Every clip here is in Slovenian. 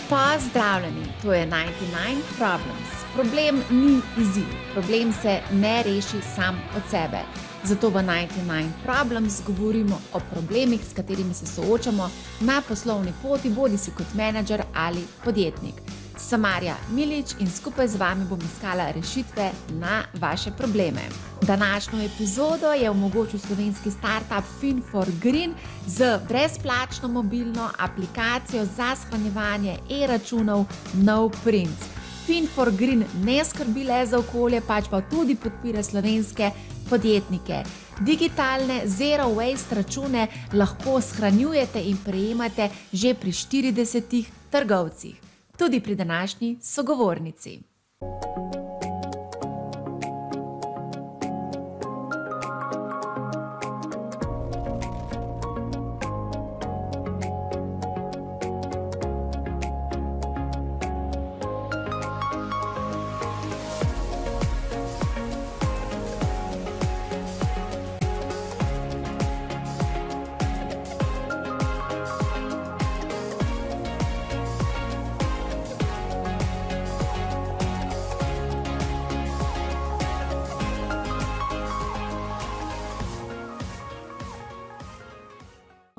Pozdravljeni, to je 99 Problems. Problem ni izziv, problem se ne reši sam od sebe. Zato v 99 Problems govorimo o problemih, s katerimi se soočamo na poslovni poti, bodisi kot menedžer ali podjetnik. Sem Marja Milič in skupaj z vami bom iskala rešitve na vaše probleme. Današnjo epizodo je omogočil slovenski startup Fin4Green z brezplačno mobilno aplikacijo za shranjevanje e-računov NoPrints. Fin4Green ne skrbi le za okolje, pač pa tudi podpira slovenske podjetnike. Digitalne zero waste račune lahko shranjujete in prejemate že pri 40 trgovcih. Tudi pri današnji sogovornici.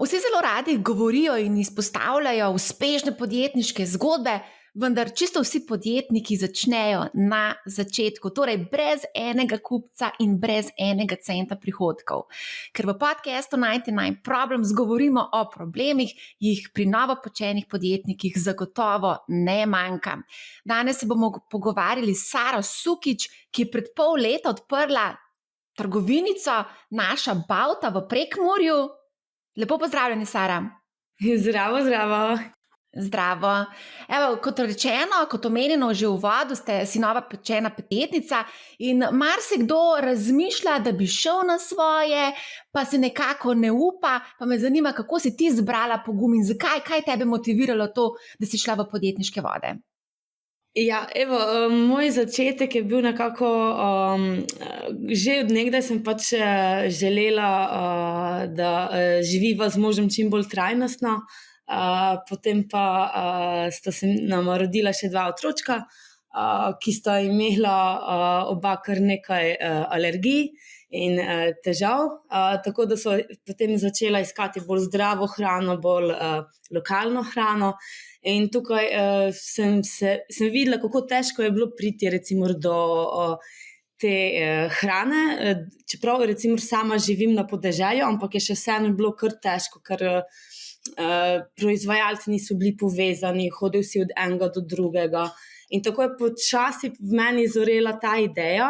Vsi zelo radi govorijo in izpostavljajo uspešne podjetniške zgodbe, vendar čisto vsi podjetniki začnejo na začetku, torej brez enega kupca in brez enega centa prihodkov. Ker v podcastu 99 Problems govorimo o problemih, jih pri novopečenih podjetnikih zagotovo ne manjka. Danes se bomo pogovarjali s Saro Sukič, ki je pred pol leta odprla trgovinico Naša Bavta v Prekmurju. Lepo pozdravljeni, Sara. Zdravo, zdravo. Zdravo. Evo, kot rečeno, kot omenjeno že v uvodu, ste si nova pečena podjetnica in marsikdo razmišlja, da bi šel na svoje, pa se nekako ne upa, pa me zanima, kako si ti zbrala pogum in kaj tebe motiviralo to, da si šla v podjetniške vode? Ja, evo, moj začetek je bil nekako, že od nekdaj sem pač želela, da živiva z možem čim bolj trajnostno, potem pa sta se nama rodila še 2 otročka, ki sta imela oba kar nekaj alergij in težav, tako da so potem začela iskati bolj zdravo hrano, bolj lokalno hrano. In tukaj sem videla, kako težko je bilo priti recimo do te hrane, čeprav recimo sama živim na podeželju, ampak je še vseeno bilo kar težko, ker proizvajalci niso bili povezani, hodil si od enega do drugega. In tako je počasi v meni zorela ta ideja,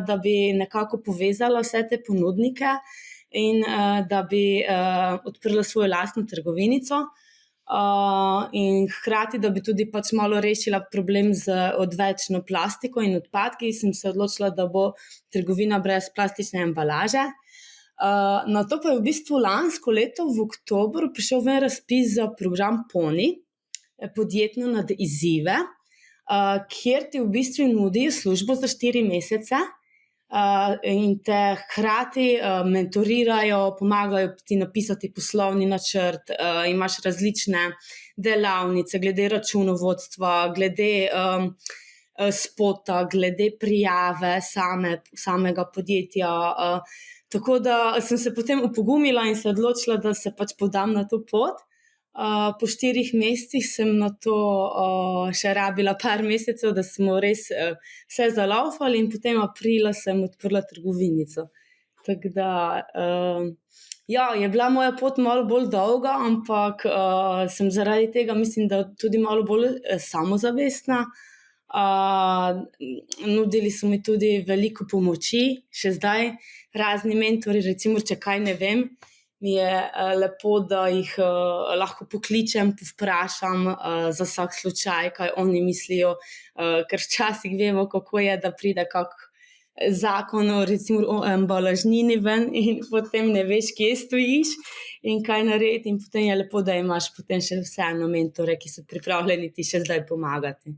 da bi nekako povezala vse te ponudnike in da bi odprla svojo lastno trgovinico. In hkrati, da bi tudi pač malo rešila problem z odvečno plastiko in odpadki, sem se odločila, da bo trgovina brez plastične embalaže. Na to pa je v bistvu lansko leto v oktobru prišel ven razpis za program Poni, podjetno nad izzive, kjer ti v bistvu nudijo službo za 4 mesece in te hkrati mentorirajo, pomagajo ti napisati poslovni načrt, imaš različne delavnice glede računovodstva, glede spota, glede prijave samega podjetja. Tako da sem se potem opogumila in se odločila, da se pač podam na to pot. Po 4 mesecih sem na to še rabila par mesecev, da smo res vse zalaufali in potem aprila sem odprla trgovinico. Tako da, ja, je bila moja pot malo bolj dolga, ampak sem zaradi tega, mislim, da tudi malo bolj samozavestna. Nudili so mi tudi veliko pomoči, še zdaj razni mentori, recimo, če kaj ne vem, mi je lepo, da jih lahko pokličem, povprašam za vsak slučaj, kaj oni mislijo, ker včasih vemo, kako je, da pride kak zakon recimo o embalažnini ven in potem ne veš, kje stojiš in kaj narediti, in potem je lepo, da imaš potem še vseeno mentore, ki so pripravljeni ti še zdaj pomagati.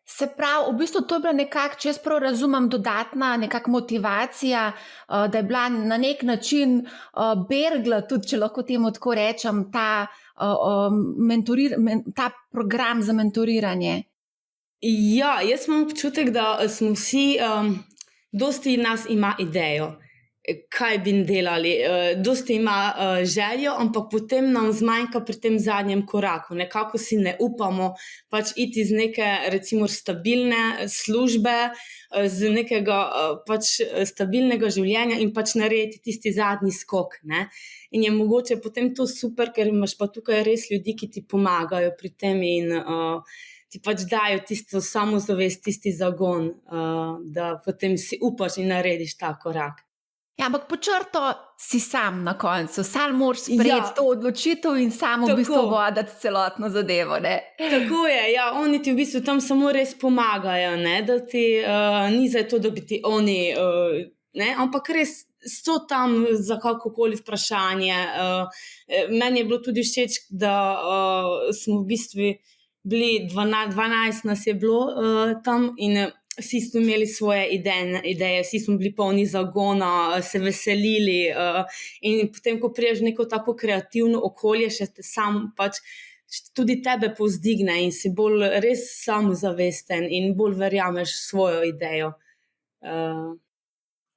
Se pravi, v bistvu to je bila nekako, če jaz prav razumem, dodatna nekako motivacija, da je bila na nek način bergla, tudi če lahko temu tako rečem, ta program za mentoriranje. Ja, jaz imam občutek, da smo vsi, dosti nas ima idejo, kaj bi delali, dosti ima željo, ampak potem nam zmanjka pri tem zadnjem koraku. Nekako si ne upamo pač iti iz neke, recimo, stabilne službe, z nekega pač stabilnega življenja in pač narediti tisti zadnji skok, ne. In je mogoče potem to super, ker imaš pa tukaj res ljudi, ki ti pomagajo pri tem in ti pač dajo tisto samozavest, tisti zagon, da potem si upaš in narediš ta korak. Ja, ampak pod črto si sam na koncu, sam moraš sprejeti to odločitev in sam v bistvu voditi celotno zadevo, ne? Tako je, ja, oni ti v bistvu tam samo res pomagajo, ne, da ti ni za to, da bi ti oni, ne, ampak res so tam za kakokoli vprašanje. Meni je bilo tudi všeč, da smo v bistvu bili 12 nas je bilo tam in vsi smo imeli svoje ideje, vsi smo bili polni zagona, se veselili in potem, ko priješ v neko tako kreativno okolje, še te sam pač tudi tebe povzdigne in si bolj res samozavesten in bolj verjameš svojo idejo.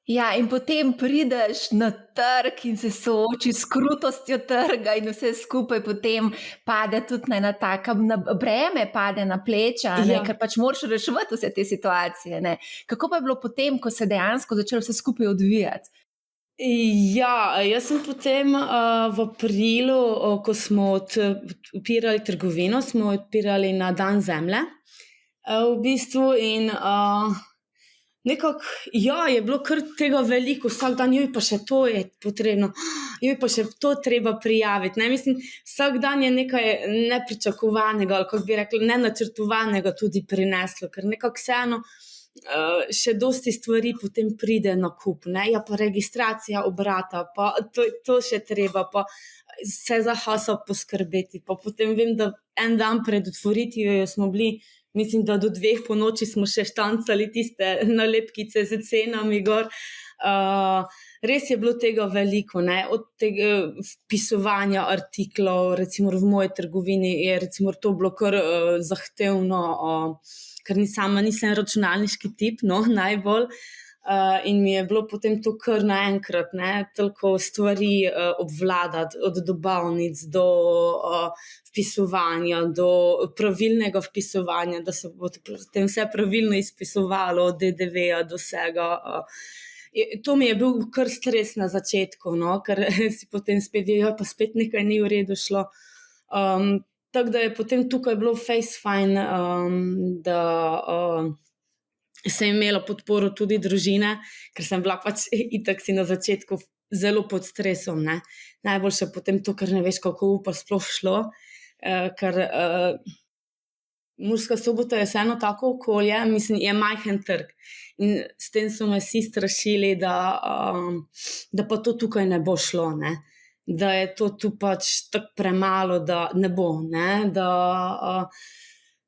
Ja, in potem prideš na trg in se soočiš s krutostjo trga in vse skupaj potem pade tudi na taka breme, pade na pleča, ne, ker pač moraš reševati vse te situacije, ne. Kako pa je bilo potem, ko se dejansko začelo vse skupaj odvijati? Ja, jaz sem potem v aprilu, ko smo odpirali trgovino, smo odpirali na dan zemlje, v bistvu in nekako, ja, je bilo kar tega veliko, vsak dan, pa še to je potrebno, pa še to treba prijaviti, ne, mislim, vsak dan je nekaj nepričakovanega, ali kako bi rekla, nenačrtovanega tudi prineslo, ker nekako vseeno še dosti stvari potem pride na kup, ne, ja, pa registracija obrata, pa to še treba, pa se za hasa poskrbeti, pa potem vem, da en dan pred otvoritvijo smo bili, mislim, da do 2 ponoči smo še štancali tiste nalepkice z cenami gor. Res je bilo tega veliko, ne, od tega vpisovanja artiklov, recimo v moji trgovini je recimo to bilo kar zahtevno, ker nisem računalniški tip, no, najbolj. In mi je bilo potem to kar naenkrat, ne, toliko stvari obvladati, od dobavnic do vpisovanja, do pravilnega vpisovanja, da se bo potem vse pravilno izpisovalo, od DDV-ja do vsega. To mi je bil kar stres na začetku, no, ker si potem spet, pa spet nekaj ni v redu šlo. Tako da je potem tukaj bilo fejst fajn, da sem imela podporo tudi družine, ker sem bila pač itak si na začetku zelo pod stresom, ne. Najboljše potem to, ker ne veš, kako bo pa sploh šlo, ker Murska Sobota je vseeno tako okolje, mislim, je majhen trg in s tem so me vsi strašili, da pa to tukaj ne bo šlo, ne. Da je to tu pač tako premalo, da ne bo, ne,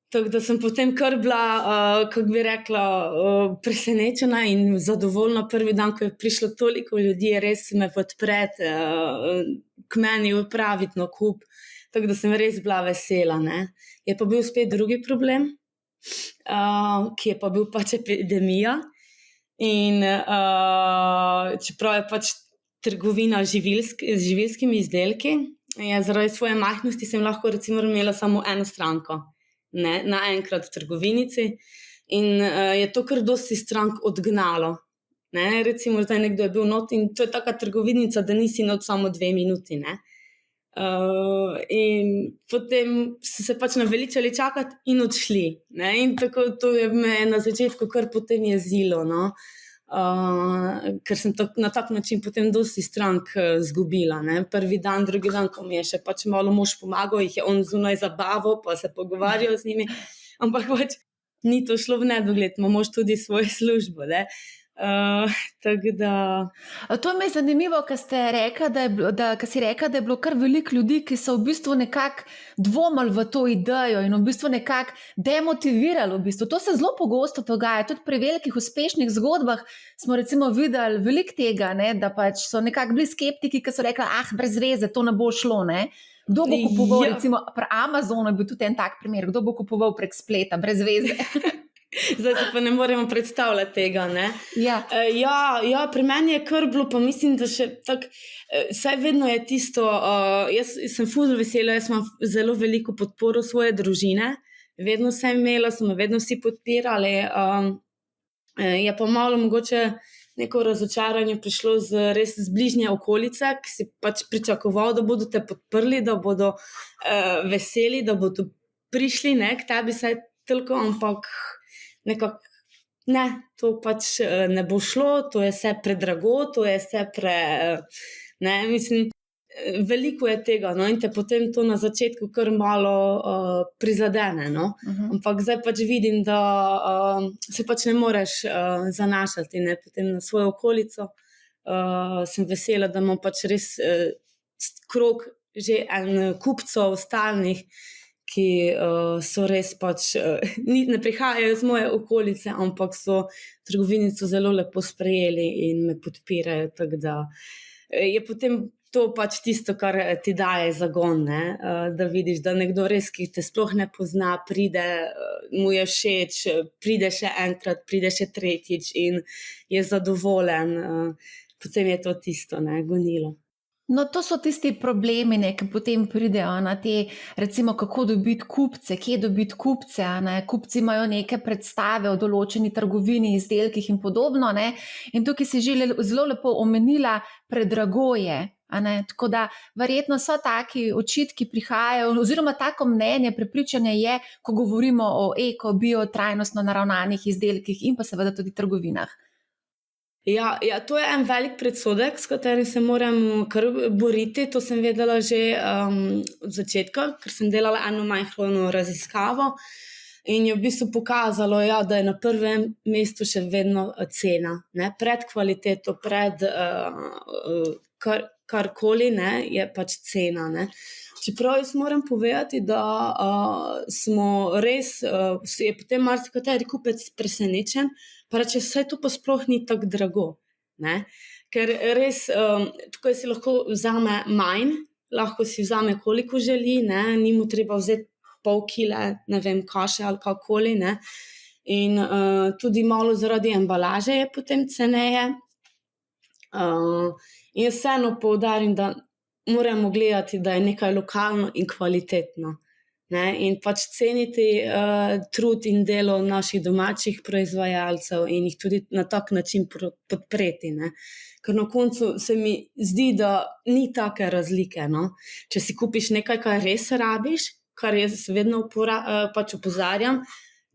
tako da sem potem kar bila, kako bi rekla, presenečena in zadovoljna prvi dan, ko je prišlo toliko ljudi, res me podpreti, k meni opraviti nakup, tako da sem res bila vesela, ne. Je pa bil spet drugi problem, ki je pa bil pač epidemija in čeprav je pač trgovina z živilskimi izdelki, je zaradi svoje majhnosti sem lahko recimo imela samo eno stranko, ne, naenkrat v trgovinici in je to kar dosti strank odgnalo, ne, recimo zdaj nekdo je bil not in to je taka trgovinica, da nisi not samo 2 minuti, ne. In potem so se pač naveličali čakati in odšli, ne, in tako to je me na začetku kar potem jezilo, no. Ker sem na tak način potem dosti strank zgubila, ne, prvi dan, drugi dan, ko mi je še pač malo mož pomagal, jih je on zunaj zabaval, pa se pogovarjal z njimi, ampak pač ni to šlo v nedogled, ima mož tudi svojo službo, ne. Tako da. To mi je zanimivo, ker si rekla, da je bilo kar veliko ljudi, ki so v bistvu nekako dvomili v to idejo in v bistvu nekako demotivirali. V bistvu. To se zelo pogosto dogaja. Tudi pri velikih uspešnih zgodbah smo recimo videli veliko tega, ne, da pač so nekako bili skeptiki, ki so rekli, brez veze, to ne bo šlo. Ne. Kdo bo kupoval, recimo pri Amazonu je bil tudi en tak primer, kdo bo kupoval prek spleta, brez veze. Zdaj se pa ne moremo predstavljati tega. Ja. Pri meni je kar bilo, pa mislim, da še tako, vsaj vedno je tisto, jaz sem ful vesela, jaz imam zelo veliko podporo svoje družine, vedno sem imela, so me vedno vsi podpirali, je pa malo mogoče neko razočaranje prišlo res z bližnje okolice, ki si pač pričakoval, da bodo te podprli, da bodo veseli, da bodo prišli k tebi vsaj toliko, ampak nekako ne, to pač ne bo šlo, to je vse predrago, to je vse mislim, veliko je tega, in te potem to na začetku kar malo prizadene, ampak zdaj pač vidim, da se pač ne moreš zanašati, potem na svojo okolico. Sem vesela, da imam pač res krog že kupcev stalnih, ki so res pač, ne prihajajo iz moje okolice, ampak so trgovinico zelo lepo sprejeli in me podpirajo, tako da je potem to pač tisto, kar ti daje zagon, da vidiš, da nekdo res, ki te sploh ne pozna, pride, mu je všeč, pride še enkrat, pride še tretjič in je zadovoljen, potem je to tisto, gonilo. No, to so tisti problemi, ki potem pridejo na te, recimo, kako dobiti kupce, kje dobiti kupce. Kupci imajo neke predstave o določeni trgovini, izdelkih in podobno. In tukaj si že zelo lepo omenila, predrago je. Tako da verjetno so taki očitki prihajajo, oziroma tako mnenje, prepričanje je, ko govorimo o eko, bio, trajnostno naravnanih izdelkih in pa seveda tudi trgovinah. Ja, to je en velik predsodek, s katerim se moram kar boriti. To sem vedela že od začetka, ker sem delala eno majhno raziskavo in je v bistvu pokazalo, da je na prvem mestu še vedno cena. Pred kvaliteto, pred karkoli, je pač cena. Čeprav jaz moram povedati, da smo res, je potem marsikateri kupec presenečen, pa reče, vse to pa sploh ni tako drago. Ker res, tukaj si lahko vzame manj, lahko si vzame koliko želi, ni mu treba vzeti pol kile, ne vem, kaše ali kakoli. In tudi malo zaradi embalaže je potem ceneje. In vseeno poudarim, da moramo gledati, da je nekaj lokalno in kvalitetno. In pač ceniti trud in delo naših domačih proizvajalcev in jih tudi na tak način podpreti. Ker na koncu se mi zdi, da ni take razlike. Če si kupiš nekaj, kar res rabiš, kar jaz vedno pač opozarjam,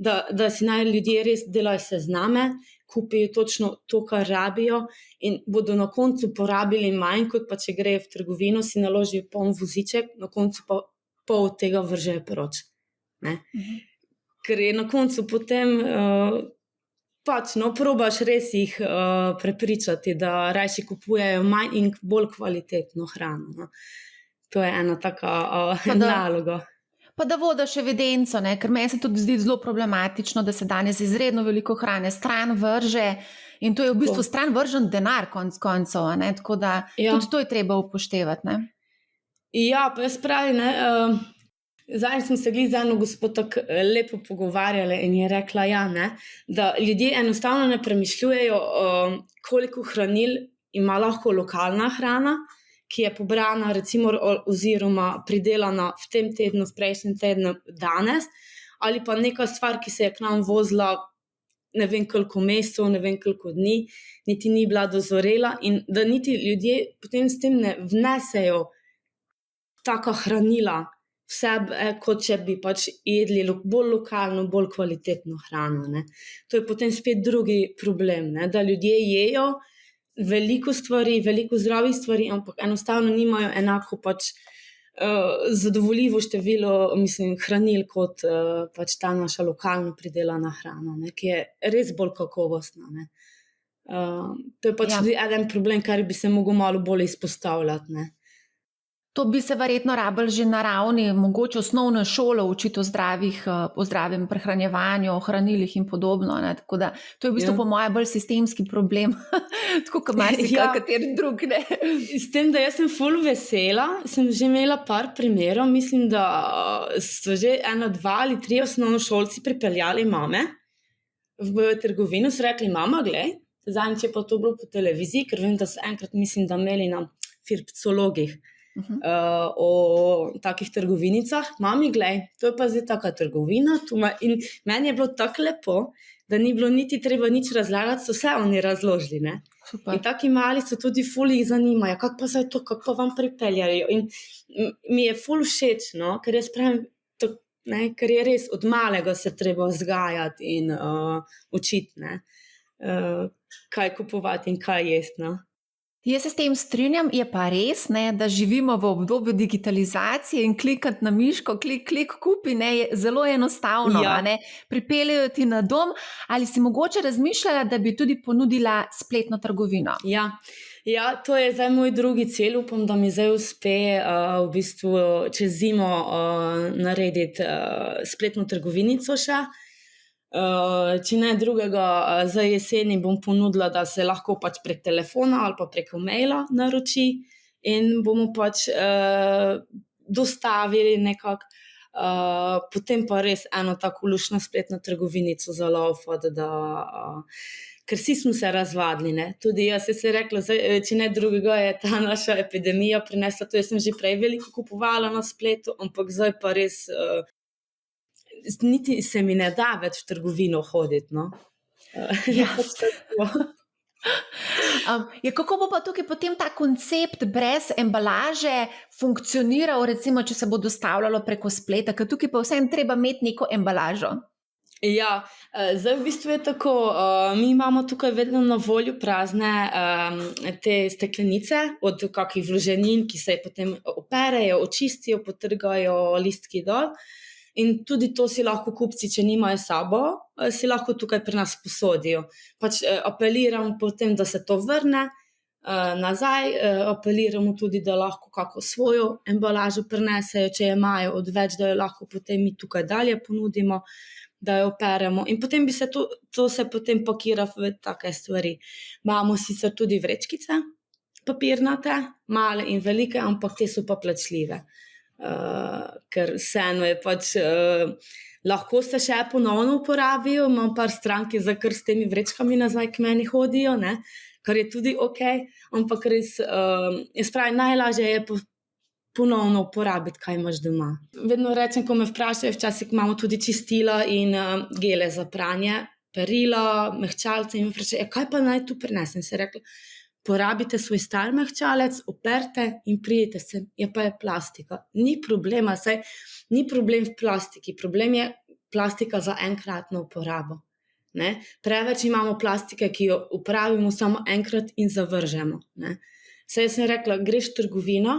da si naj ljudje res delajo sezname, kupijo točno to, kar rabijo in bodo na koncu porabili manj, kot pa če grejo v trgovino, si naložijo poln voziček, na koncu pa pol tega vržejo proč. Ker je na koncu potem pač, probaš res jih prepričati, da rajši kupujejo manj in bolj kvalitetno hrano. To je ena taka naloga. Pa da vodiš evidenco, ker meni se tudi zdi zelo problematično, da se danes izredno veliko hrane stran vrže in to je v bistvu stran vržen denar konec koncev, tako da tudi to je treba upoštevati. Ja, pa jaz pravim, zdaj smo se z eno gospod tako lepo pogovarjali in je rekla, da ljudje enostavno ne premišljujejo, koliko hranil ima lahko lokalna hrana, ki je pobrana recimo oziroma pridelana v tem tednu, v prejšnjem tednu, danes, ali pa neka stvar, ki se je k nam vozila ne vem koliko mesecev, ne vem koliko dni, niti ni bila dozorela in da niti ljudje potem s tem ne vnesejo taka hranila v sebe, kot če bi pač jedli bolj lokalno, bolj kvalitetno hrano. To je potem spet drugi problem, da ljudje jejo veliko stvari, veliko zdravih stvari, ampak enostavno nimajo enako pač zadovoljivo število, hranil kot pač ta naša lokalno pridelana hrana, ki je res bolj kakovostna. To je pač tudi eden problem, kar bi se mogel malo bolj izpostavljati, ne. To bi se verjetno rabili že na ravni mogoče osnovne šole učiti o zdravem prehranjevanju, o hranilih in podobno, ne, tako da to je v bistvu po moje bolj sistemski problem, tako kot marsikaj kateri drug, ne. S tem, da jaz sem ful vesela, sem že imela par primerov, mislim, da so že 1, 2 ali 3 osnovnošolci pripeljali mame v trgovino, so rekli: "Mama, glej," zadnjič je pa to bilo po televiziji, ker vem, da so enkrat, mislim, da imeli na Firpcologih, o takih trgovinicah. "Mami, glej, to je pa zdaj taka trgovina." In meni je bilo tako lepo, da ni bilo niti treba nič razlagati, so vse oni razložili, ne. Super. In taki mali so tudi ful jih zanimajo, kako pa zdaj to, kako pa vam pripeljajo. In mi je ful všeč, no, ker jaz pravim, ne, ker je res od malega se treba vzgajati in učiti, ne, kaj kupovati in kaj jesti, no. Jaz se s tem strinjam, je pa res, ne, da živimo v obdobju digitalizacije in klikati na miško, klik, kupi, ne, je zelo enostavno, a ne, pripeljejo ti na dom. Ali si mogoče razmišljala, da bi tudi ponudila spletno trgovino? Ja, to je zdaj moj drugi cilj, upam, da mi zdaj uspe v bistvu čez zimo narediti spletno trgovinico še. Če ne drugega, za jeseni bom ponudila, da se lahko pač prek telefona ali pa preko maila naroči in bomo pač dostavili nekako, potem pa res eno tako luštno spletno trgovinico zalaufati, ker vsi smo se razvadili, ne. Tudi jaz sem rekla, zdaj, če ne drugega, je ta naša epidemija prinesla to, jaz sem že prej veliko kupovala na spletu, ampak zdaj pa res niti se mi ne da več v trgovino hoditi, no. Kako bo pa tukaj potem ta koncept brez embalaže funkcioniral, recimo, če se bo dostavljalo preko spleta, ker tukaj pa vseeno treba imeti neko embalažo? Ja, zdaj v bistvu je tako, mi imamo tukaj vedno na voljo prazne te steklenice od kakih vloženin, ki se potem operejo, očistijo, potrgajo listki dol. In tudi to si lahko kupci, če nimajo sabo, si lahko tukaj pri nas posodijo. Pač apeliramo potem, da se to vrne nazaj, apeliramo tudi, da lahko kako svojo embalažo prinesejo, če jo imajo odveč, da jo lahko potem mi tukaj dalje ponudimo, da jo operemo. In potem bi se to se potem pakira v take stvari. Imamo sicer tudi vrečkice papirnate, male in velike, ampak te so pa plačljive. Ker vseeno je pač lahko se še ponovno uporabijo, imam par strank, ki za kar s temi vrečkami nazaj k meni hodijo, ne, kar je tudi okej, ampak res, jaz pravim, najlažje je ponovno uporabiti, kaj imaš doma. Vedno rečem, ko me vprašajo, včasih imamo tudi čistila in gele za pranje, perila, mehčalce in me vprašajo, kaj pa naj tu prinesem? Sem rekla, porabite svoj star mehčalec, operte in pridite sem, pa je plastika. Ni problema, saj ni problem v plastiki, problem je plastika za enkratno uporabo, ne. Preveč imamo plastike, ki jo uporabimo samo enkrat in zavržemo, ne. Saj jaz sem rekla, greš v trgovino,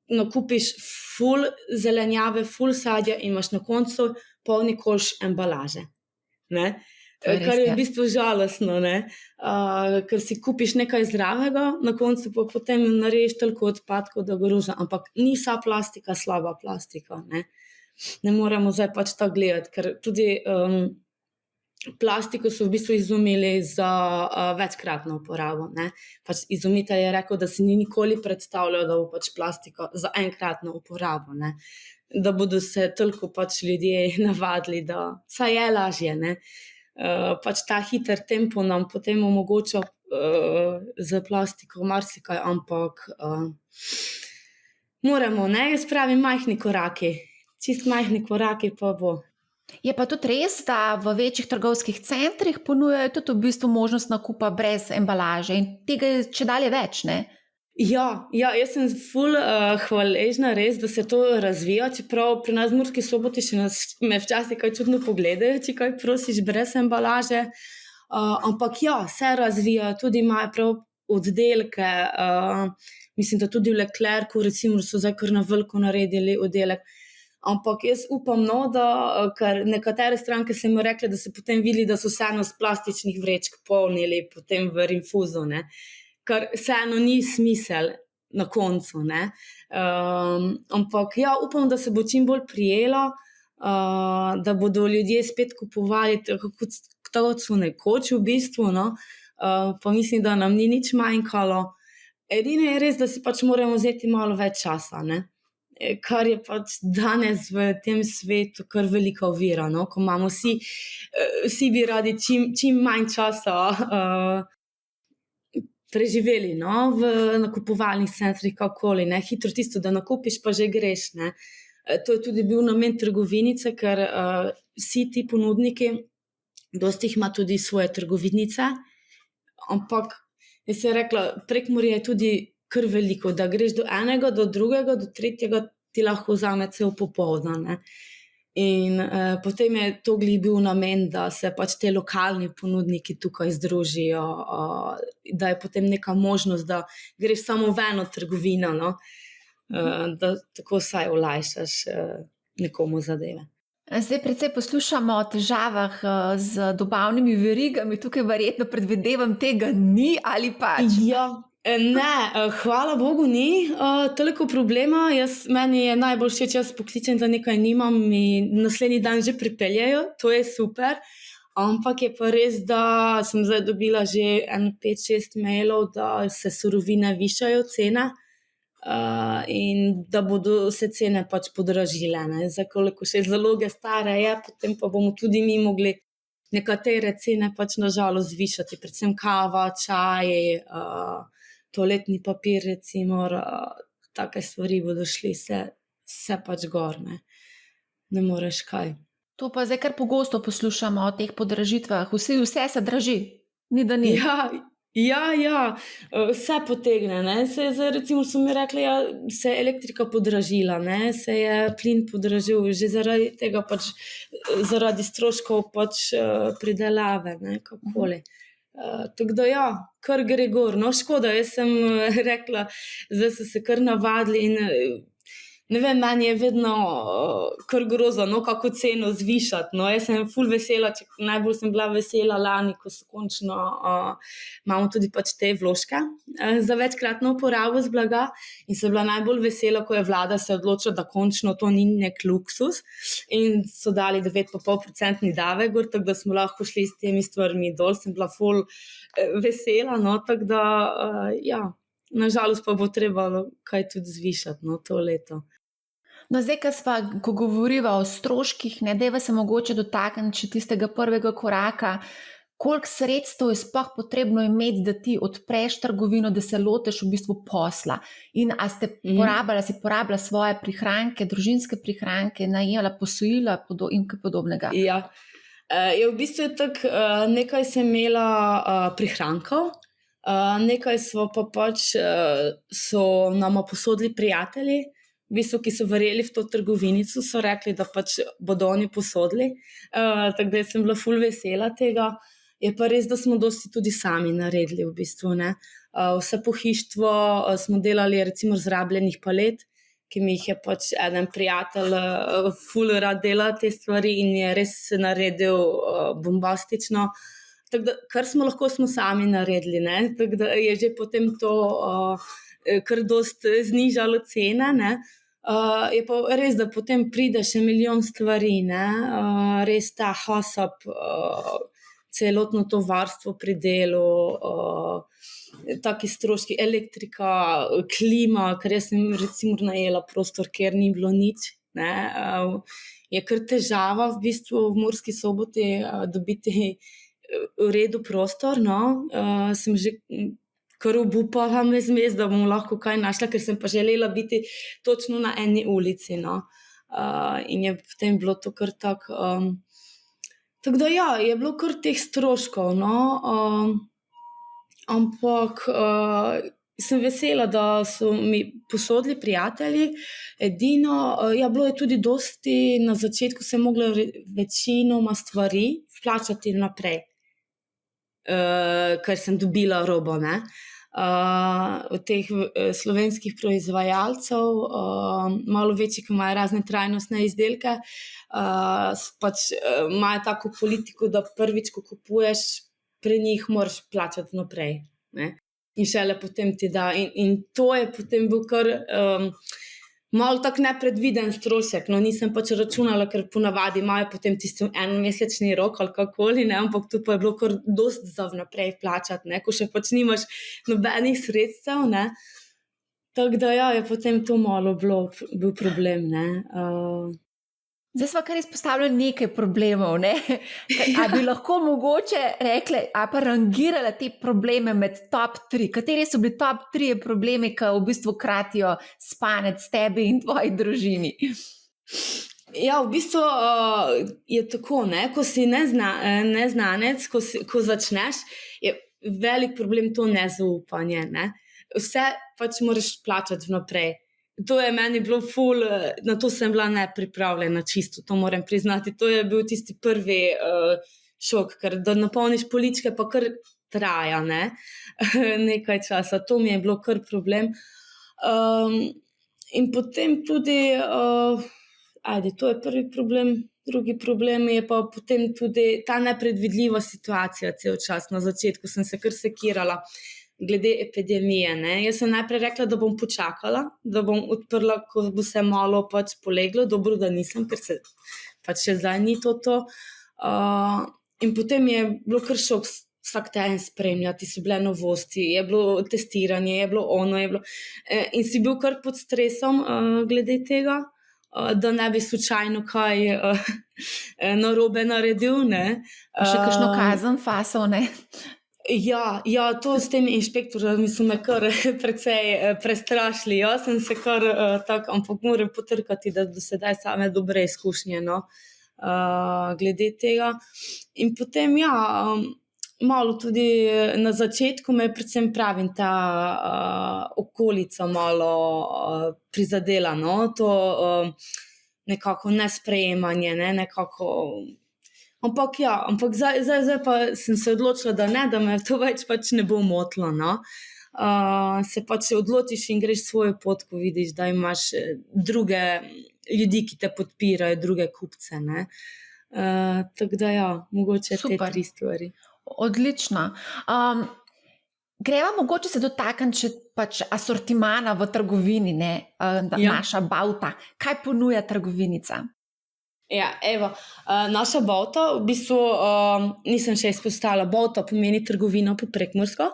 nakupiš ful zelenjave, ful sadja in imaš na koncu polni koš embalaže, ne. Kar je v bistvu žalostno, ne, ker si kupiš nekaj zdravega, na koncu pa potem narediš toliko odpadkov, da groza, ampak ni vsa plastika slaba plastika, ne. Ne moremo zdaj pač tako gledati, ker tudi plastiko so v bistvu izumili za večkratno uporabo, ne. Pač izumitelj je rekel, da si ni nikoli predstavljal, da bo pač plastika za enkratno uporabo, ne. Da bodo se toliko pač ljudje navadili, da saj je lažje, ne. Pač ta hiter tempo nam potem omogoča z plastiko marsikaj, ampak moramo, ne, jaz pravim, majhni koraki, čisto majhni koraki pa bo. Je pa tudi res, da v večjih trgovskih centrih ponujajo tudi v bistvu možnost nakupa brez embalaže in tega je čedalje več, ne? Ja, jaz sem ful hvaležna res, da se to razvija, čeprav pri nas v Murski Soboti me včasih kaj čudno pogledajo, če kaj prosiš brez embalaže, ampak ja, se razvija, tudi imajo prav oddelke, mislim, da tudi v Leclercu recimo so zdaj kar na veliko naredili oddelek, Ampak jaz upam, no, da ker nekatere stranke so mi rekle, da so potem videli, da so vseeno z plastičnih vrečk polnili potem v rinfuzo, ne, kar vseeno ni smisel na koncu, ne. Ampak ja, upam, da se bo čim bolj prijelo, da bodo ljudje spet kupovali tako kot so nekoč v bistvu, no. Pa mislim, da nam ni nič manjkalo. Edino je res, da si pač moramo vzeti malo več časa, ne. Kar je pač danes v tem svetu kar velika ovira, no, ko imamo vsi bi radi čim manj časa preživeli, no, v nakupovalnih centrih, kakorkoli, ne, hitro tisto, da nakupiš, pa že greš, ne. To je tudi bil namen trgovinice, ker vsi ti ponudniki, dosti jih ima tudi svoje trgovinice, ampak jaz sem rekla, Prekmurje je tudi kar veliko, da greš do enega, do drugega, do tretjega, ti lahko vzame cel popoldan, ne. In potem je to glih bil namen, da se pač te lokalni ponudniki tukaj združijo, da je potem neka možnost, da greš samo v eno trgovino, no, da tako vsaj olajšaš nekomu zadeve. Zdaj precej poslušamo o težavah z dobavnimi verigami, tukaj verjetno predvidevam tega ni ali pač? Ja, ne, hvala Bogu ni toliko problema. Meni je najbolj všeč, jaz poklicam, da nekaj nimam in naslednji dan že pripeljejo, to je super. Ampak je pa res, da sem zdaj dobila že 5-6 mailov, da se surovine višajo cene. In da bodo se cene pač podražile, ne. Zdaj, koliko še zaloge stare je, potem pa bomo tudi mi mogli nekatere cene pač na žalost zvišati, predvsem kava, čaji, toaletni papir recimo, take stvari bodo šli vse pač gor, ne. Ne moreš kaj. To pa zdaj kar pogosto poslušamo o teh podražitvah, vse se draži, ni da ni. Ja, vse potegne, ne. Zdaj recimo so mi rekli, ja, se je elektrika podražila, ne, se je plin podražil, že zaradi tega pač, zaradi stroškov pač pridelave, ne, kakorkoli. Tako da ja, kar gre gor, no, škoda, jaz sem rekla, zdaj so se kar navadili in ne vem, meni je vedno kar grozno, no, kako ceno zvišati, no, jaz sem ful vesela, najbolj sem bila vesela lani, ko so končno, imamo tudi pač te vložke za večkratno uporabo z blaga in sem bila najbolj vesela, ko je vlada se odločila, da končno to ni nek luksuz in so dali 9,5% davek gor, tako da smo lahko šli s temi stvarmi dol, sem bila ful vesela, no, tako da ja, na žalost pa bo treba kaj tudi zvišati, no, to leto. No, zdaj, ko govoriva o stroških, ne, dajva se mogoče dotakniti še tistega prvega koraka, koliko sredstev je sploh potrebno imeti, da ti odpreš trgovino, da se lotiš v bistvu posla. In a si porabila svoje prihranke, družinske prihranke, najela posojila in kaj podobnega? Ja, v bistvu je tako, nekaj sem imela prihrankov, nekaj smo pa pač so nama posodili prijatelji, v bistvu, ki so verjeli v to trgovinico, so rekli, da pač bodo oni posodili, tako da sem bila ful vesela tega. Je pa res, da smo dosti tudi sami naredili v bistvu, ne. Vse pohištvo smo delali recimo z rabljenih palet, ki mi jih je pač eden prijatelj ful rad dela te stvari in je res naredil bombastično. Tako da, kar smo lahko, smo sami naredili, ne, tako da je že potem to kar dosti znižalo cene, ne. Je pa res, da potem pride še milijon stvari, ne, res ta HACCP, celotno to varstvo pri delu, taki stroški, elektrika, klima, ker jaz sem recimo najela prostor, kjer ni bilo nič, ne, je kar težava v bistvu v Murski Soboti dobiti v redu prostor, no, sem že kar obupala vmes, da bom lahko kaj našla, ker sem pa želela biti točno na eni ulici, no. In je potem bilo to kar tako, tako da ja, je bilo kar teh stroškov, no, ampak sem vesela, da so mi posodili prijatelji, edino, ja, bilo je tudi dosti, na začetku sem mogla večinoma stvari plačati naprej, ker sem dobila robo, ne. od teh slovenskih proizvajalcev, malo večji, ki imajo razne trajnostne izdelke, pač imajo tako politiko, da prvič, ko kupuješ, pri njih moraš plačati naprej, ne. In šele potem ti da. In to je potem bil kar malo tak nepredviden strošek. No, nisem pač računala, ker ponavadi imajo potem tisti enomesečni rok ali kakoli, ne, ampak to pa je bilo kar dosti za vnaprej plačati, ne, ko še pač nimaš nobenih sredstev, ne. Tako da ja, je potem to malo bil problem, ne. Zdaj smo kar izpostavili nekaj problemov, ne? A bi lahko mogoče rekli, a pa rangirala te probleme med top 3? Kateri so bili top 3 problemi, ki v bistvu kratijo spanec tebi in tvoji družini? Ja, v bistvu je tako, ne, ko si neznanec, ko začneš, je velik problem to nezaupanje, ne. Vse pač moraš plačati vnaprej. To je meni bilo ful, na to sem bila nepripravljena čisto, to moram priznati. To je bil tisti prvi šok, ker da napolniš poličke pa kar traja, ne, nekaj časa. To mi je bilo kar problem. In potem tudi, to je prvi problem. Drugi problem je pa potem tudi ta nepredvidljiva situacija cel čas. Na začetku sem se kar sekirala glede epidemije, ne. Jaz sem najprej rekla, da bom počakala, da bom odprla, ko bo se malo pač poleglo. Dobro, da nisem, ker se pač še zdaj ni to. In potem je bilo kar šok vsak teden spremljati, so bile novosti, je bilo testiranje, je bilo ono, je bilo... In si bil kar pod stresom glede tega, da ne bi slučajno kaj narobe naredil, ne. Še kakšno kazen fasal, ne? Ja, to s temi inšpektorji so me kar precej prestrašili. Jaz sem se kar tako, ampak moram potrkati, da do sedaj same dobre izkušnje, no, glede tega. In potem, malo tudi na začetku me je predvsem pravim ta okolica malo prizadela, no, to nekako nesprejemanje, ne, nekako... Ampak zdaj pa sem se odločila, da me to več pač ne bo motilo, no. Se pač odločiš in greš svojo pot, ko vidiš, da imaš druge ljudi, ki te podpirajo, druge kupce, ne. Tako da mogoče te 3 stvari. Odlično. Greva mogoče se dotakniti še pač asortimana v trgovini, ne, naša Bauta. Kaj ponuja trgovinica? Ja, evo, naša Bauta, v bistvu nisem še izpostavila, Bauta pomeni trgovino po prekmursko,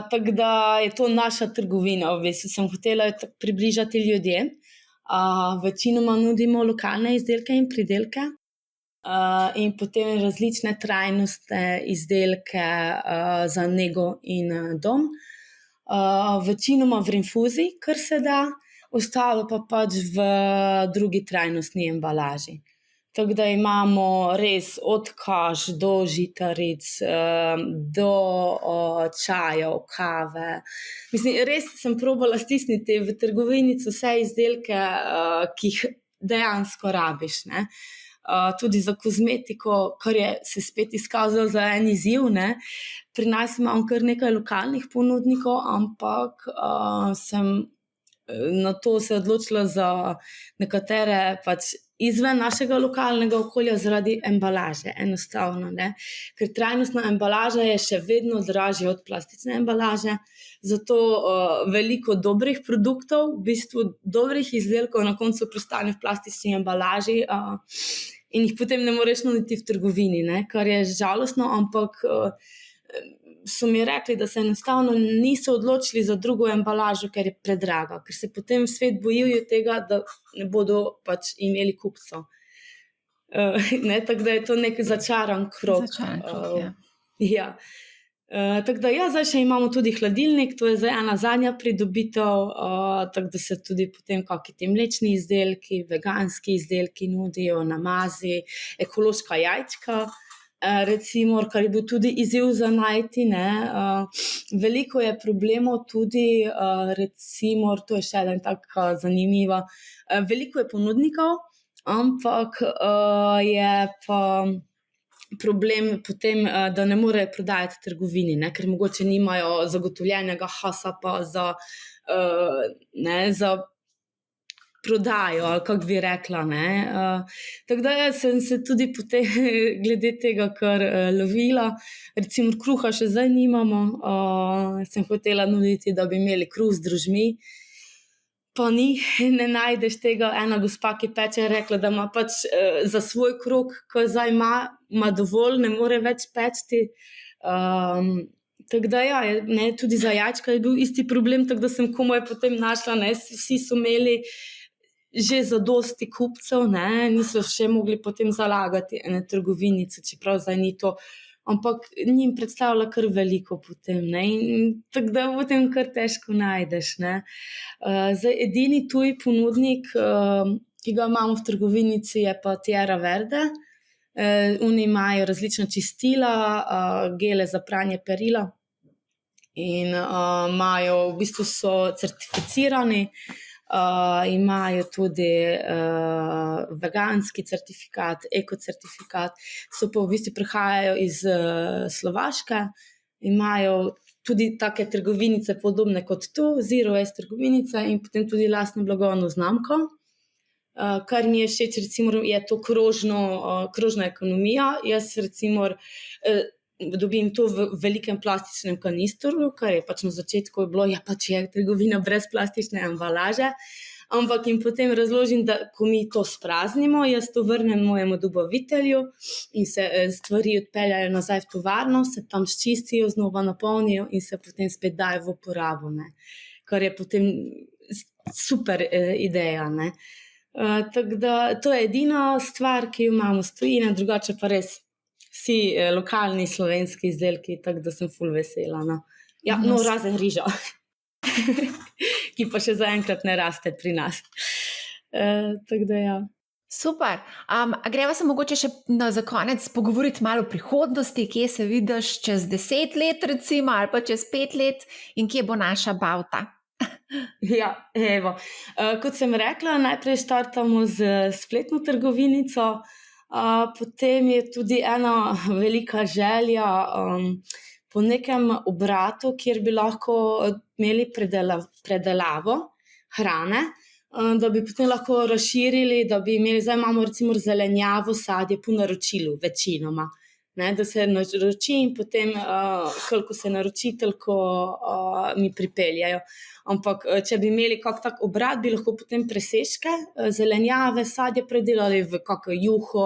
tako da je to naša trgovina, v bistvu sem hotela jo približati ljudem. Večinoma nudimo lokalne izdelke in pridelke in potem različne trajnostne izdelke za nego in dom. Večinoma v rinfuzi, kar se da. Ostalo pa pač v drugi trajnostni embalaži. Tako da imamo res od kaš do žitaric, do čajev, kave. Mislim, res sem probala stisniti v trgovinico vse izdelke, ki jih dejansko rabiš, ne. Tudi za kozmetiko, kar je se spet izkazalo za en izziv, ne. Pri nas imam kar nekaj lokalnih ponudnikov, ampak sem na to se odločila za nekatere pač izven našega lokalnega okolja zaradi embalaže, enostavno, ne. Ker trajnostna embalaža je še vedno dražja od plastične embalaže, zato veliko dobrih produktov, v bistvu dobrih izdelkov na koncu pristane v plastični embalaži in jih potem ne moreš nuditi v trgovini, ne, kar je žalostno, ampak so mi rekli, da se enostavno niso odločili za drugo embalažo, ker je predraga, ker se potem svet bojijo tega, da ne bodo pač imeli kupcev. Ne, tako da je to nek začaran krog. Ja. Tako da zdaj še imamo tudi hladilnik, to je zdaj ena zadnja pridobitev, tako da se tudi potem kakšni ti mlečni izdelki, veganski izdelki nudijo, namazi, ekološka jajčka, recimo, kar je bil tudi izziv za najti, ne. Veliko je problemov tudi, recimo, to je še eden tak zanimiva, veliko je ponudnikov, ampak je pa problem potem, da ne morejo prodajati v trgovini, ne, ker mogoče nimajo zagotovljenega HACCP za prodajo, ali kako bi rekla, ne. Tako da jaz sem se tudi potem glede tega kar lovila. Recimo kruha še zdaj nimamo, sem hotela nuditi, da bi imeli kruh z drožmi, pa ne najdeš tega. Ena gospa, ki peče, je rekla, da ima pač za svoj krog, ko zdaj ima dovolj, ne more več peči. Tako da ja, ne, tudi za jajčka je bil isti problem, tako da sem komaj potem našla, ne, vsi so imeli že zadosti kupcev, ne, niso še mogli potem zalagati ene trgovinice, čeprav zdaj ni to, ampak njim predstavlja kar veliko potem, ne, in tako da potem kar težko najdeš, ne. Zdaj edini tuj ponudnik, ki ga imamo v trgovinici, je pa Tierra Verde. Oni imajo različna čistila, gele za pranje perila in imajo, v bistvu so certificirani, imajo tudi veganski certifikat, ekocertifikat, so pa v bistvu prihajajo iz Slovaške, imajo tudi take trgovinice podobne kot tu, Zero Waste trgovinice in potem tudi lastno blagovno znamko. Kar mi je všeč, recimo, je to krožna ekonomija. Jaz recimo dobim to v velikem plastičnem kanistru, kar je pač na začetku bilo, ja, pač je trgovina brez plastične embalaže, ampak jim potem razložim, da ko mi to spraznimo, jaz to vrnem mojemu dobavitelju in se stvari odpeljajo nazaj v tovarno, se tam sčistijo, znova napolnijo in se potem spet dajo v uporabo, ne. Kar je potem super ideja, ne. Tako da to je edina stvar, ki jo imamo s tujine, drugače pa res vsi lokalni slovenski izdelki, tako da sem ful vesela, no. Ja, no, razen riža, ki pa še zaenkrat ne raste pri nas. Tako da ja. Super. A greva se mogoče še za konec pogovoriti malo o prihodnosti, kje se vidiš čez 10 let recimo, ali pa čez 5 let in kje bo naša Bavta? Ja, evo. Kot sem rekla, najprej štartamo z spletno trgovinico, potem je tudi ena velika želja po nekem obratu, kjer bi lahko imeli predelavo hrane, da bi potem lahko razširili, da bi imeli, zdaj imamo recimo zelenjavo, sadje po naročilu večinoma, ne, da se naroči in potem koliko se naroči, toliko mi pripeljejo. Ampak če bi imeli kak tak obrat, bi lahko potem presežke zelenjave, sadje predelali v kako juho,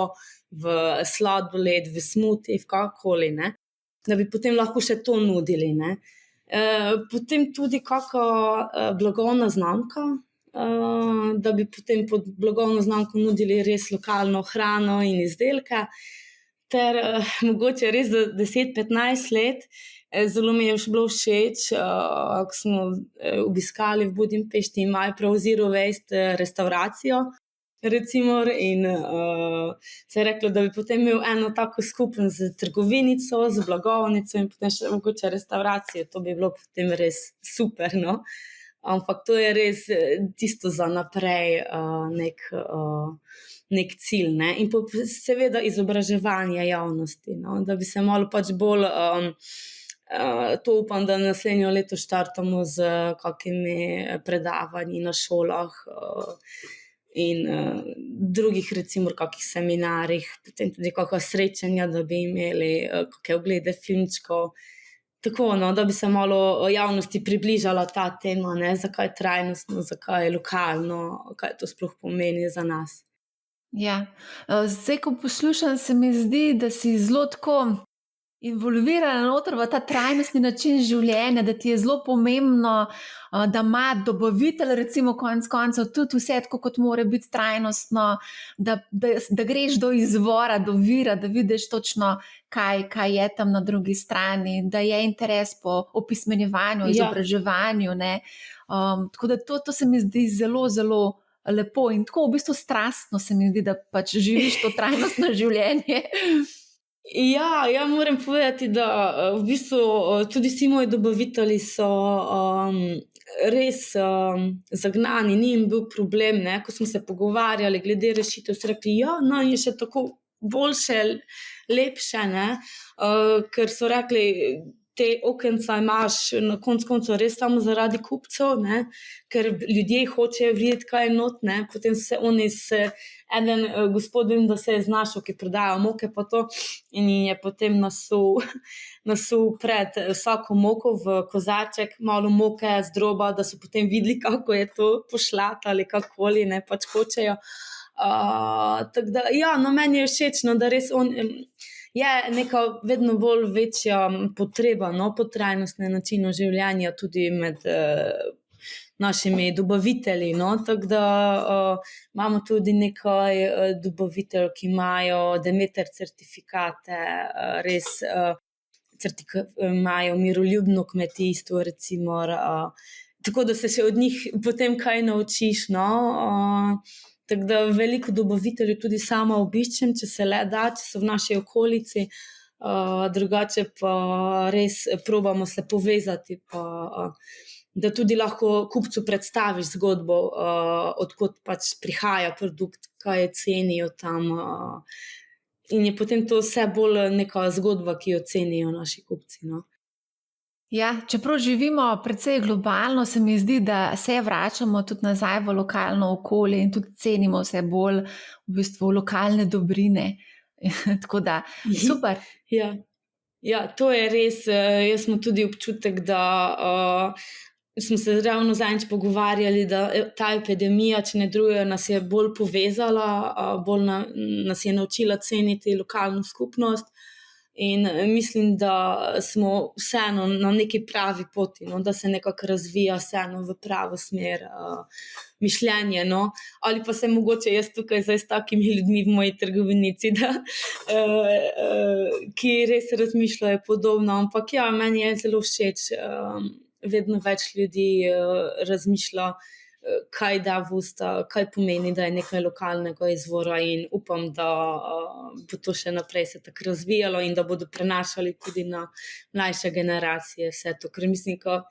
v sladoled, v smuti, v kakoli, ne, da bi potem lahko še to nudili, ne. Potem tudi kakšna blagovna znamka, da bi potem pod blagovno znamko nudili res lokalno hrano in izdelke, ter mogoče res do 10-15 let. Zelo mi je bilo všeč, ko smo obiskali v Budimpešti, imajo prav Zero Waste restavracijo, recimo, in se je reklo, da bi potem imel eno tako skupno z trgovinico, z blagovnico in potem še mogoče restavracijo, to bi bilo potem res super, no. Ampak to je res tisto za naprej nek cilj, ne. In seveda izobraževanje javnosti, no, da bi se malo pač bolj to upam, da naslednje leto štartamo z kakimi predavanji na šolah in drugih recimo kakih seminarjih, potem tudi kakšna srečanja, da bi imeli kake oglede filmčkov. Tako, no, da bi se malo javnosti približala ta tema, ne, zakaj trajnostno, zakaj lokalno, kaj to sploh pomeni za nas. Ja, zdaj, ko poslušam, se mi zdi, da si zelo tako involvirana noter v ta trajnostni način življenja, da ti je zelo pomembno, da ima dobavitelj recimo konec koncev tudi vse tako, kot mora biti trajnostno, da greš do izvora, do vira, da vidiš točno, kaj je tam na drugi strani, da je interes po opismenjevanju, izobraževanju, ne. Tako da to se mi zdi zelo, zelo lepo in tako v bistvu strastno se mi zdi, da pač živiš to trajnostno življenje. Ja, moram povedati, da v bistvu tudi vsi moji dobavitelji so res zagnani, ni jim bil problem, ne, ko smo se pogovarjali glede rešitev, so rekli, ja, no, je še tako boljše, lepše, ne? Ker so rekli, te okenca imaš na koncu res samo zaradi kupcev, ne? Ker ljudje hočejo videti, kaj je not, ne? Potem eden gospod vem, da se je znašel, ki prodaja moke pa to, in je potem nasul pred vsako moko v kozarček malo moke z droba, da so potem videli, kako je to pošlat ali kakoli, ne, pač hočejo. Tako da, ja, no, meni je všeč, no, da res je neka vedno bolj večja potreba, no, po trajnostnem načinu življenja tudi med našimi dobavitelji, no, tako da imamo tudi nekaj dobaviteljev, ki imajo Demeter certifikate, res imajo miroljubno kmetijstvo, recimo, tako da se še od njih potem kaj naučiš, no. Tako da veliko dobaviteljev tudi sama obiščem, če se le da, če so v naši okolici, drugače pa res probamo se povezati, pa da tudi lahko kupcu predstaviš zgodbo, odkot pač prihaja produkt, kaj cenijo tam, in je potem to vse bolj neka zgodba, ki jo cenijo naši kupci, no. Ja, čeprav živimo precej globalno, se mi zdi, da se vračamo tudi nazaj v lokalno okolje in tudi cenimo vse bolj v bistvu lokalne dobrine. Tako da, super. Ja, to je res. Jaz sem tudi občutek, da smo se ravno zadnjič pogovarjali, da ta epidemija, če ne drugega, nas je bolj povezala, bolj nas je naučila ceniti lokalno skupnost. In mislim, da smo vseeno na neki pravi poti, no, da se nekako razvija vseeno v pravo smer mišljenje, no. Ali pa se mogoče jaz tukaj zdaj s takimi ljudmi v moji trgovinici, ki res razmišljajo podobno, ampak ja, meni je zelo všeč, vedno več ljudi razmišlja, kaj da v usta, kaj pomeni, da je nekaj lokalnega izvora, in upam, da bo to še naprej se tako razvijalo in da bodo prenašali tudi na mlajše generacije vse to, ker mislim, ko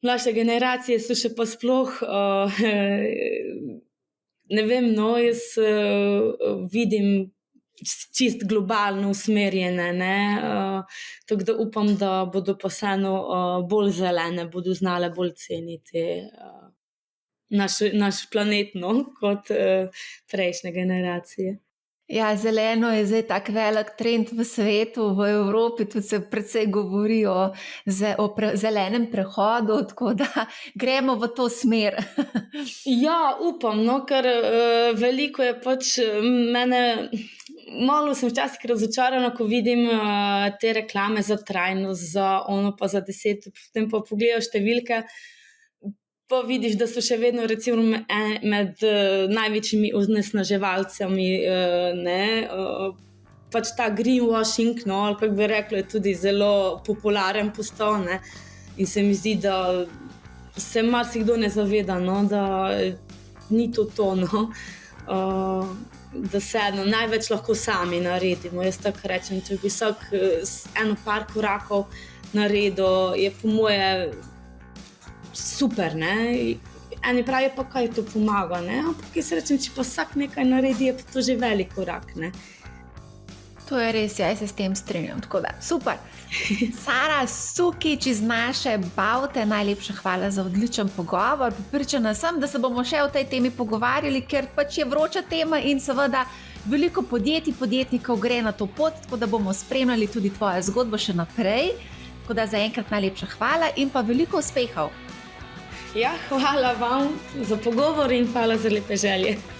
mlajše generacije so še pa sploh, ne vem, no, jaz vidim čist globalno usmerjene, ne, tako da upam, da bodo pa vseeno bolj zelene, bodo znale bolj ceniti naš planet, no, kot prejšnje generacije. Ja, zeleno je zdaj tak velik trend v svetu, v Evropi, tudi se precej govori o zelenem prehodu, tako da gremo v to smer. Ja, upam, no, ker veliko je pač mene, malo sem včasih razočarana, ko vidim te reklame za trajnost, za ono pa za 10, potem pa pogledaš številke, pa vidiš, da so še vedno recimo med največjimi onesnaževalcami, ne, pač ta greenwashing, no, ali kako bi rekla, je tudi zelo popularen postal, ne, in se mi zdi, da se marsikdo ne zaveda, no, da ni to, no, da se največ lahko sami naredimo. Jaz tako rečem, če bi vsak eno par korakov naredil, je po moje super, ne. Eni pravijo pa, kaj to pomaga, ne, ampak jaz rečem, če pa vsak nekaj naredi, je pa to že velik korak, ne. To je res, ja, jaz se s tem strinjam, tako da, super. Sara Sukič iz naše Bavte, najlepša hvala za odličen pogovor. Prepričana sem, da se bomo še o tej temi pogovarjali, ker pač je vroča tema in seveda veliko podjetnikov gre na to pot, tako da bomo spremljali tudi tvojo zgodbo še naprej. Tako da zaenkrat najlepša hvala in pa veliko uspehov. Ja, hvala vam za pogovor in hvala za lepe želje.